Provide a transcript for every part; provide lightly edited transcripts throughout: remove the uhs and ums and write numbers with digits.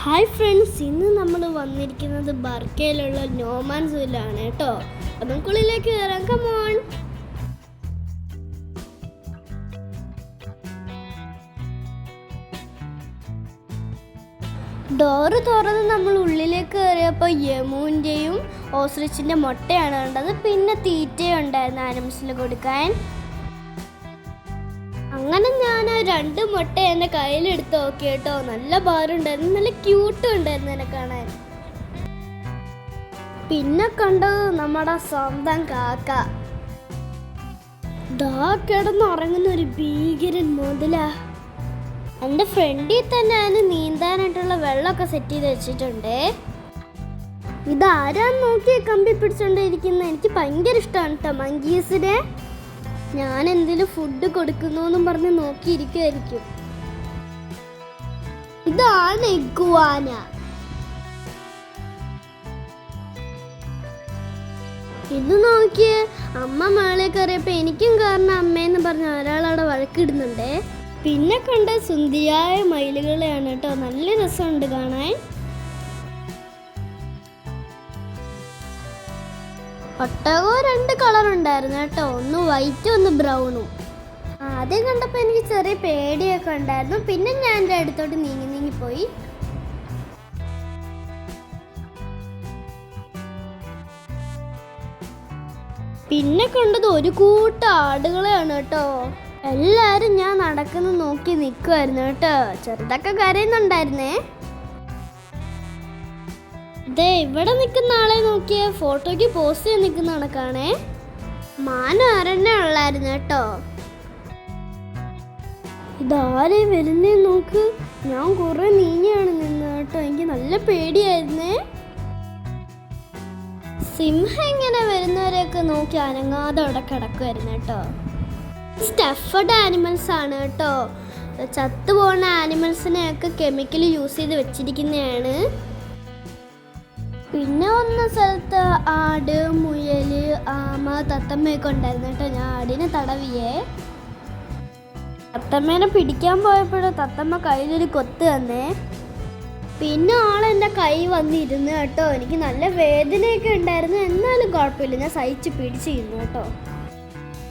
Hi friends, ഇന്ന് നമ്മൾ വന്നിരിക്കുന്നത് ബർക്കയിലുള്ള നോമാൻ സൂയിലാണ് കേട്ടോ. അപ്പം നമുക്കുള്ളിലേക്ക് കയറാം. കമോൺ. ഡോറ് തുറന്ന് നമ്മൾ ഉള്ളിലേക്ക് കയറിയപ്പോൾ യമൂൻ്റെയും ഓസ്ട്രിച്ചിൻ്റെ മുട്ടയാണ് കണ്ടത്. പിന്നെ തീറ്റയും ഉണ്ടായിരുന്നു ആനിമൽസിന് കൊടുക്കാൻ. അങ്ങനെ ഞാൻ ആ 2 മുട്ട എൻ്റെ കയ്യിലെടുത്ത് നോക്കി കേട്ടോ. നല്ല ഭാരമുണ്ടായിരുന്നു, നല്ല ക്യൂട്ടും ഉണ്ടായിരുന്നു എന്നെ കാണാൻ. പിന്നെ കണ്ടത് നമ്മുടെ സ്വന്തം കാക്ക. ദാ കിടന്നുറങ്ങുന്ന ഒരു ഭീകരൻ മുതല. എൻ്റെ ഫ്രണ്ടിൽ തന്നെ അതിന് നീന്താനായിട്ടുള്ള വെള്ളമൊക്കെ സെറ്റ് ചെയ്ത് വെച്ചിട്ടുണ്ട്. ഇതാരാന്ന് നോക്കി കമ്പി പിടിച്ചോണ്ടിരിക്കുന്നത്. എനിക്ക് ഭയങ്കര ഇഷ്ടമാണ് കേട്ടോ മങ്കീസിനെ. ഞാൻ എന്തെങ്കിലും ഫുഡ് കൊടുക്കുന്നു പറഞ്ഞ് നോക്കിയിരിക്കുമായിരിക്കും. ഇതാണ് ഇഗ്വാന. ഇത് നോക്കിയേ, അമ്മ മേളെ കയറിയപ്പോ എനിക്കും കാരണം അമ്മയെന്ന് പറഞ്ഞ ഒരാളവിടെ വഴക്കിടുന്നുണ്ടേ. പിന്നെ കണ്ട സുന്ദരിയായ മയിലുകളെയാണ് കേട്ടോ. നല്ല രസമുണ്ട് കാണാൻ. ഒട്ടകവും 2 കളർ ഉണ്ടായിരുന്നു കേട്ടോ, ഒന്ന് വൈറ്റും ഒന്ന് ബ്രൗണും. ആദ്യം കണ്ടപ്പോൾ എനിക്ക് ചെറിയ പേടിയൊക്കെ ഉണ്ടായിരുന്നു. പിന്നെ ഞാൻ എൻ്റെ അടുത്തോട്ട് നീങ്ങിപ്പോയി. പിന്നെ കണ്ടത് ഒരു കൂട്ടം ആടുകളെയാണ് കേട്ടോ. എല്ലാവരും ഞാൻ നടക്കുന്ന നോക്കി നിൽക്കുമായിരുന്നു കേട്ടോ. ചെറുതൊക്കെ കരയുന്നുണ്ടായിരുന്നേ. ഇവിടെ നിൽക്കുന്ന ആളെ നോക്കിയ ഫോട്ടോയ്ക്ക് പോസ്റ്റ് ചെയ്ത് നിൽക്കുന്ന കണക്കാണേ. മാനം ആരെന്നെ ഉള്ളായിരുന്നു കേട്ടോ. ഇതാരെ വരുന്നേ നോക്ക്. ഞാൻ കുറെ നീങ്ങിയാണ് നിന്ന് കേട്ടോ. എനിക്ക് നല്ല പേടിയായിരുന്നേ. സിംഹം ഇങ്ങനെ വരുന്നവരെയൊക്കെ നോക്കി അനങ്ങാതെ അവിടെ കിടക്കുമായിരുന്നു കേട്ടോ. സ്റ്റഫഡ് ആനിമൽസ് ആണ് കേട്ടോ. ചത്തുപോകുന്ന ആനിമൽസിനെയൊക്കെ കെമിക്കൽ യൂസ് ചെയ്ത് വെച്ചിരിക്കുന്നതാണ്. പിന്നെ വന്ന സ്ഥലത്ത് ആട്, മുയല്, ആമ, തത്തമ്മയൊക്കെ ഉണ്ടായിരുന്നു കേട്ടോ. ഞാൻ ആടിനെ തടവിയേ. തത്തമ്മേനെ പിടിക്കാൻ പോയപ്പോഴും തത്തമ്മ കയ്യിലൊരു കൊത്ത് തന്നേ. പിന്നെ ആളെൻ്റെ കൈ വന്നിരുന്നു കേട്ടോ. എനിക്ക് നല്ല വേദനയൊക്കെ ഉണ്ടായിരുന്നു, എന്നാലും കുഴപ്പമില്ല, ഞാൻ സഹിച്ച് പിടിച്ചിരുന്നു കേട്ടോ.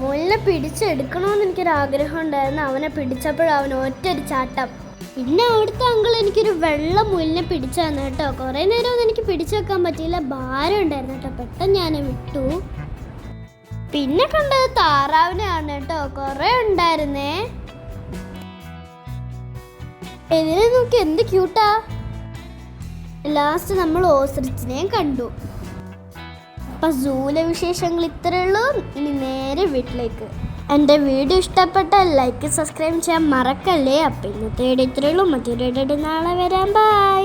മുയലിനെ പിടിച്ചെടുക്കണമെന്ന് എനിക്കൊരാഗ്രഹം ഉണ്ടായിരുന്നു. അവനെ പിടിച്ചപ്പോഴും അവൻ ഒറ്റൊരു ചാട്ടം. പിന്നെ അവിടുത്തെ അങ്കിൾ എനിക്കൊരു വെള്ള മുയലിനെ പിടിച്ചു തന്നു കേട്ടോ. കുറേ നേരമൊന്നും എനിക്ക് പിടിച്ചു വെക്കാൻ പറ്റിയില്ല, ഭാരം ഉണ്ടായിരുന്നു കേട്ടോ. പെട്ടെന്ന് ഞാൻ വിട്ടു. പിന്നെ കണ്ടത് താറാവിനെയാണ് കേട്ടോ. കുറേ ഉണ്ടായിരുന്നേ. ഇതിനെ നോക്കി എന്ത് ക്യൂട്ടാ. ലാസ്റ്റ് നമ്മൾ ഓസ്ട്രിച്ചിനെയും കണ്ടു. അപ്പം സൂലെ വിശേഷങ്ങൾ ഇത്രയേ ഉള്ളൂ. ഇനി നേരെ വീട്ടിലേക്ക്. എൻ്റെ വീഡിയോ ഇഷ്ടപ്പെട്ടാൽ ലൈക്ക്, സബ്സ്ക്രൈബ് ചെയ്യാൻ മറക്കല്ലേ. അപ്പം ഇന്നത്തെ വീഡിയോ ഇത്രയേ ഉള്ളൂ. മറ്റൊരു വീഡിയോ നാളെ വരാം. ബൈ.